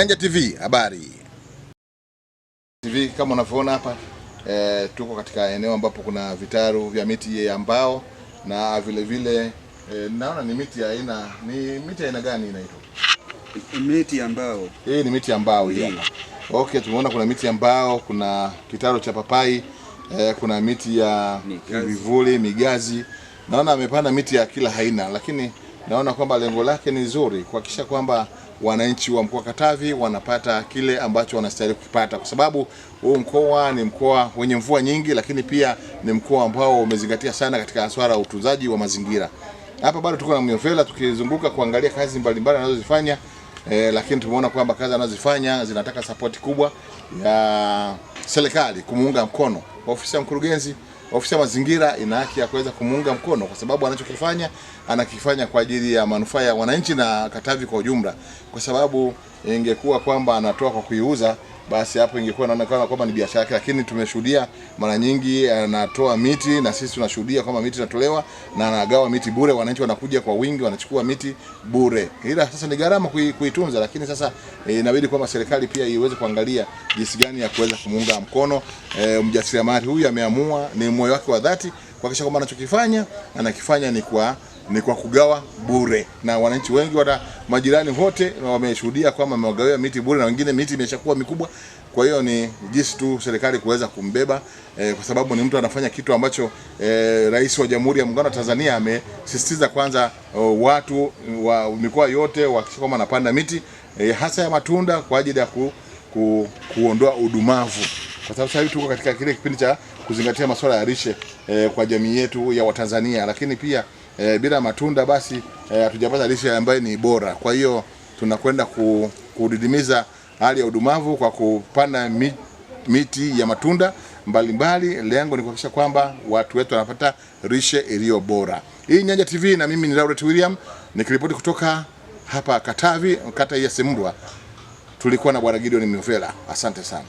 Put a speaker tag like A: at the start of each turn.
A: Nyanja TV habari. TV kama unavyoona hapa tuko katika eneo ambapo kuna vitaru vya miti ya mbao na vile vile naona ni miti ya aina gani inaitwa?
B: Miti ya mbao.
A: Hii ni miti ya mbao hii hapa. Okay, tumeona kuna miti ya mbao, kuna kitaru cha papai, kuna miti ya vivuli, migazi. Naona amepanda miti ya kila aina, lakini naona kwamba lengo lake ni zuri kuhakikisha kwamba wananchi wa mkoa Katavi wanapata kile ambacho wanastahili kupata, kwa sababu huu mkoa ni mkoa wenye mvua nyingi, lakini pia ni mkoa ambao umezingatia sana katika swala la utunzaji wa mazingira. Hapa bado tuko na Myovela tukizunguka kuangalia kazi mbalimbali anazozifanya, lakini tumeona kwamba kazi anazozifanya zinataka support kubwa ya serikali kumuunga mkono. Ofisi ya mkurugenzi, ofisi ya mazingira ina haki ya kuweza kumuunga mkono kwa sababu anachokifanya anakifanya kwa ajili ya manufaa ya wananchi na Katavi kwa ujumla. Kwa sababu ingekuwa kwamba anatoa kwa kuiuza, basi hapo ingekuwa inaonekana kwamba ni biashara yake, lakini tumeshuhudia mara nyingi anatoa miti na sisi tunashuhudia kwamba miti inatolewa na anagawa miti bure, wananchi wanakuja kwa wingi wanachukua miti bure. Ila sasa ni gharama kuitunza, lakini sasa inabidi kwamba serikali pia iweze kuangalia jinsi gani ya kuweza kumuunga mkono mjasiriamali huyu. Ameamua, ni moyo wake wa dhati kuhakikisha kwamba anakifanya ni kwa kugawa bure, na wananchi wengi majirani wote wameshuhudia kwamba amewagawia miti bure na wengine miti imeshakuwa mikubwa. Kwa hiyo ni jinsi tu serikali kuweza kumbeba kwa sababu ni mtu anafanya kitu ambacho Rais wa Jamhuri ya Muungano wa Tanzania amesisitiza kwanza watu wa mikoa yote wakisha kwamba anapanda miti hasa ya matunda kwa ajili ya kuondoa udumavu, kwa sababu sasa tuko katika kile kipindi cha kuzingatia masuala ya lishe kwa jamii yetu ya Watanzania, lakini pia bila matunda basi hatujapata lishe ambayo ni bora. Kwa hiyo tunakwenda kudidimiza hali ya udumavu kwa kupanda miti ya matunda mbalimbali. Lengo ni kuhakikisha kwamba watu wetu wanapata lishe iliyo bora. Hii Nyanja TV na mimi ni Laurent William nikiripoti kutoka hapa Katavi, kata ya Semurwa. Tulikuwa na Bwana Gideon Myovela. Asante sana.